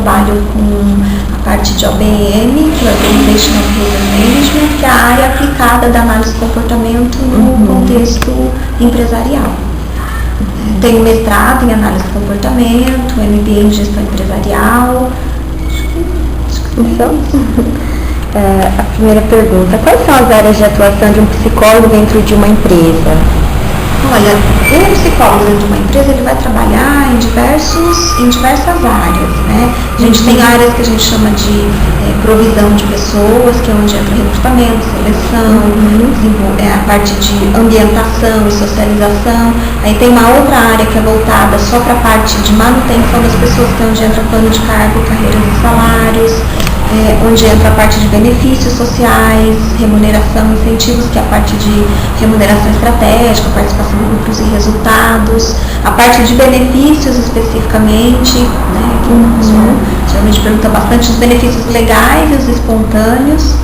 trabalho com a parte de OBM, que é o Organizational Behavior Management, que é a área aplicada da análise de comportamento no contexto empresarial. Tenho mestrado em análise de comportamento, MBA em gestão empresarial. Então, a primeira pergunta: quais são as áreas de atuação de um psicólogo dentro de uma empresa? Olha, o psicólogo dentro de uma empresa, ele vai trabalhar em diversas áreas, né? A gente tem áreas que a gente chama de provisão de pessoas, que é onde entra recrutamento, seleção, a parte de ambientação e socialização. Aí tem uma outra área que é voltada só para a parte de manutenção das pessoas, que é onde entra plano de cargo, carreiras e salários. Onde entra a parte de benefícios sociais, remuneração, incentivos, que é a parte de remuneração estratégica, participação em grupos e resultados, a parte de benefícios especificamente, né, que o pessoal geralmente pergunta bastante, os benefícios legais e os espontâneos.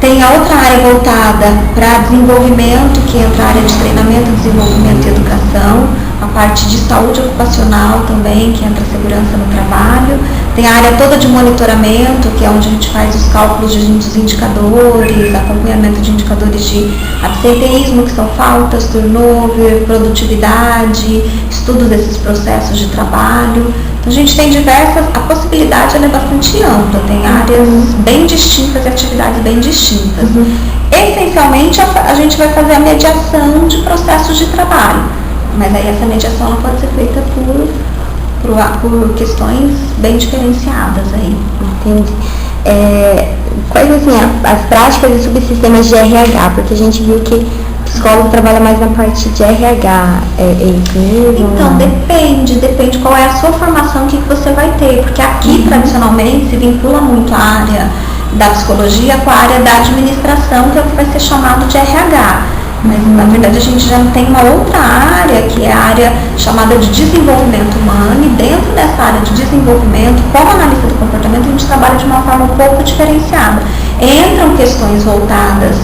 Tem a outra área voltada para desenvolvimento, que entra a área de treinamento, desenvolvimento e educação, a parte de saúde ocupacional também, que entra a segurança no trabalho. Tem a área toda de monitoramento, que é onde a gente faz os cálculos dos indicadores, acompanhamento de indicadores de absenteísmo, que são faltas, turnover, produtividade, estudo desses processos de trabalho. Então a gente tem a possibilidade ela é bastante ampla, tem áreas bem distintas e atividades bem distintas. Essencialmente a gente vai fazer a mediação de processos de trabalho, mas aí essa mediação ela pode ser feita por questões bem diferenciadas aí. Entendi. Quais assim, as práticas e subsistemas de RH? Porque a gente viu que o psicólogo trabalha mais na parte de RH, isso mesmo? Então, depende qual é a sua formação, o que você vai ter, porque aqui tradicionalmente se vincula muito a área da psicologia com a área da administração, que é o que vai ser chamado de RH. Mas, na verdade, a gente já tem uma outra área, que é a área chamada de desenvolvimento humano, e dentro dessa área de desenvolvimento, como analista do comportamento, a gente trabalha de uma forma um pouco diferenciada. Entram questões voltadas,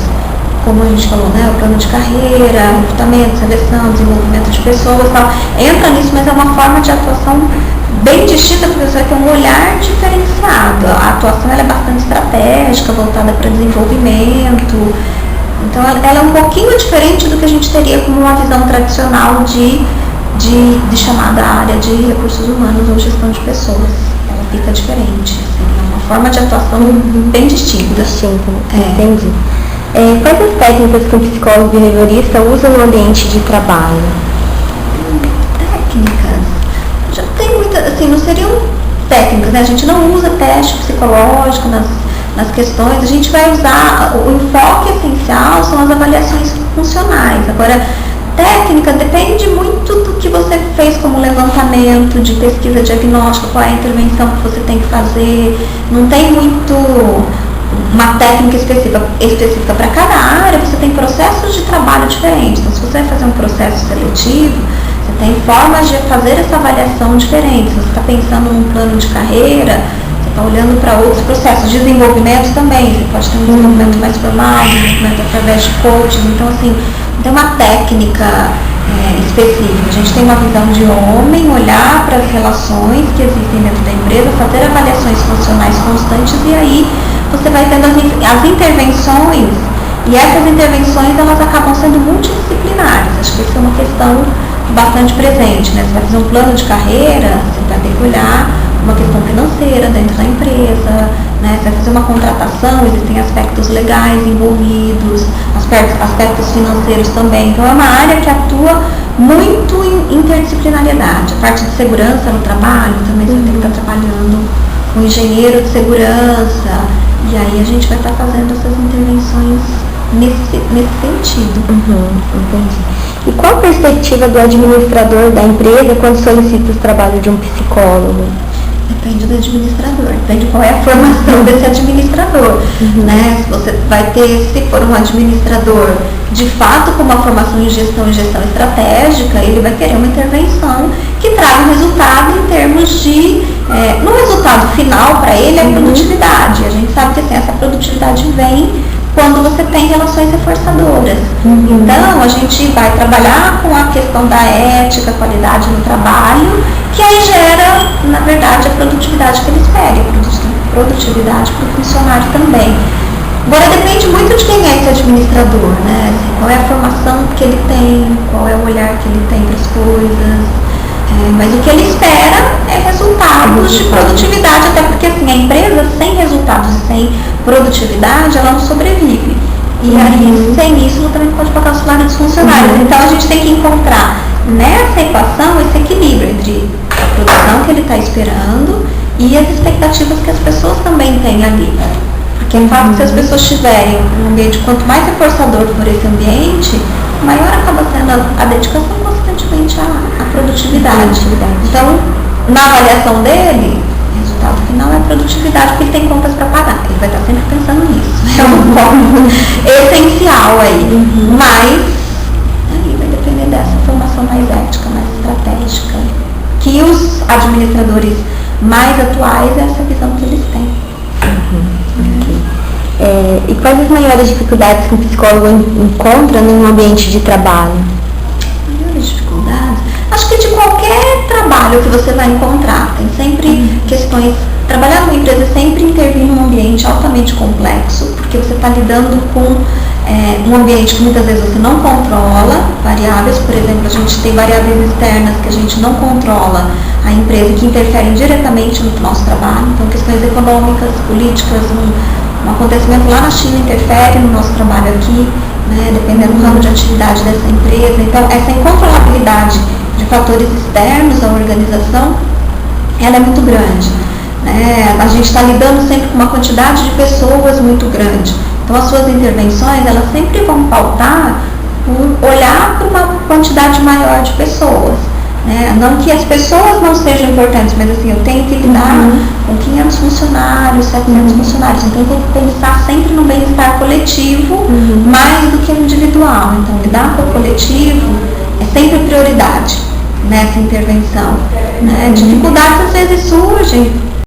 como a gente falou, né, o plano de carreira, recrutamento, seleção, desenvolvimento de pessoas e tal. Entra nisso, mas é uma forma de atuação bem distinta, porque você vai ter um olhar diferenciado. A atuação ela é bastante estratégica, voltada para desenvolvimento. Então ela é um pouquinho diferente do que a gente teria como uma visão tradicional de chamada área de recursos humanos ou gestão de pessoas. Ela fica diferente, assim, é uma forma de atuação bem distinta. Entendi. Quais as técnicas que um psicólogo behaviorista usa no ambiente de trabalho? Técnicas? Já tem muitas, assim, não seriam técnicas, né? A gente não usa teste psicológico nas questões, a gente vai usar, o enfoque essencial são as avaliações funcionais. Agora, técnica depende muito do que você fez como levantamento de pesquisa diagnóstica, qual é a intervenção que você tem que fazer. Não tem muito uma técnica específica para cada área, você tem processos de trabalho diferentes. Então, se você vai fazer um processo seletivo, você tem formas de fazer essa avaliação diferente. Se você está pensando num plano de carreira, olhando para outros processos de desenvolvimento também, você pode ter um desenvolvimento mais formal, desenvolvimento através de coaches. Então, assim, tem uma técnica específica. A gente tem uma visão de homem, olhar para as relações que existem dentro da empresa, fazer avaliações funcionais constantes, e aí você vai tendo as intervenções, e essas intervenções elas acabam sendo multidisciplinares. Acho que isso é uma questão bastante presente, né? Você vai fazer um plano de carreira, você vai ter que olhar uma questão financeira dentro da empresa, né? Você vai fazer uma contratação, existem aspectos legais envolvidos, aspectos financeiros também. Então é uma área que atua muito em interdisciplinariedade. A parte de segurança no trabalho também você tem que estar trabalhando com engenheiro de segurança, e aí a gente vai estar fazendo essas intervenções nesse sentido. Entendi. E qual a perspectiva do administrador da empresa quando solicita o trabalho de um psicólogo? Depende do administrador, depende qual é a formação desse administrador, né? Você vai ter, se for um administrador de fato com uma formação em gestão estratégica, ele vai querer uma intervenção que traga um resultado em termos de, no resultado final para ele é a produtividade. A gente sabe que assim, essa produtividade vem quando você tem relações reforçadoras. Então, a gente vai trabalhar com a questão da ética, qualidade no trabalho, que aí gera, na verdade, a produtividade que eles querem, produtividade para o funcionário também. Agora, depende muito de quem é esse administrador, né? Assim, qual é a formação que ele tem, qual é o olhar que ele tem para as coisas. Mas o que ele espera é resultados de produtividade, até porque assim, a empresa sem resultados e sem produtividade, ela não sobrevive. E aí, sem isso, ela também pode pagar o salário dos funcionários. Então, a gente tem que encontrar nessa equação esse equilíbrio entre a produção que ele está esperando e as expectativas que as pessoas também têm ali. Porque é fato que se as pessoas tiverem um ambiente, quanto mais reforçador for esse ambiente, maior acaba sendo a dedicação e, consequentemente, a produtividade. Então, na avaliação dele, o resultado final é a produtividade, porque ele tem contas para pagar. Ele vai estar sempre pensando nisso. É um ponto essencial aí. Mas, aí vai depender dessa formação mais ética, mais estratégica. Que os administradores mais atuais, é essa visão que eles têm. E quais as maiores dificuldades que o psicólogo encontra em um ambiente de trabalho? Maiores dificuldades? Acho que de qualquer trabalho que você vai encontrar, tem sempre questões. Trabalhar numa empresa é sempre intervir num ambiente altamente complexo, porque você está lidando com um ambiente que muitas vezes você não controla, variáveis, por exemplo, a gente tem variáveis externas que a gente não controla a empresa, que interferem diretamente no nosso trabalho, então questões econômicas, políticas, um acontecimento lá na China interfere no nosso trabalho aqui, né, dependendo do ramo de atividade dessa empresa. Então, essa incontrolabilidade de fatores externos à organização, ela é muito grande. Né? A gente está lidando sempre com uma quantidade de pessoas muito grande. Então, as suas intervenções, elas sempre vão pautar por olhar para uma quantidade maior de pessoas. Não que as pessoas não sejam importantes, mas assim, eu tenho que lidar com 500 funcionários, 700 funcionários, então eu tenho que pensar sempre no bem-estar coletivo, mais do que individual. Então, lidar com o coletivo é sempre prioridade nessa intervenção. Dificuldades às vezes surgem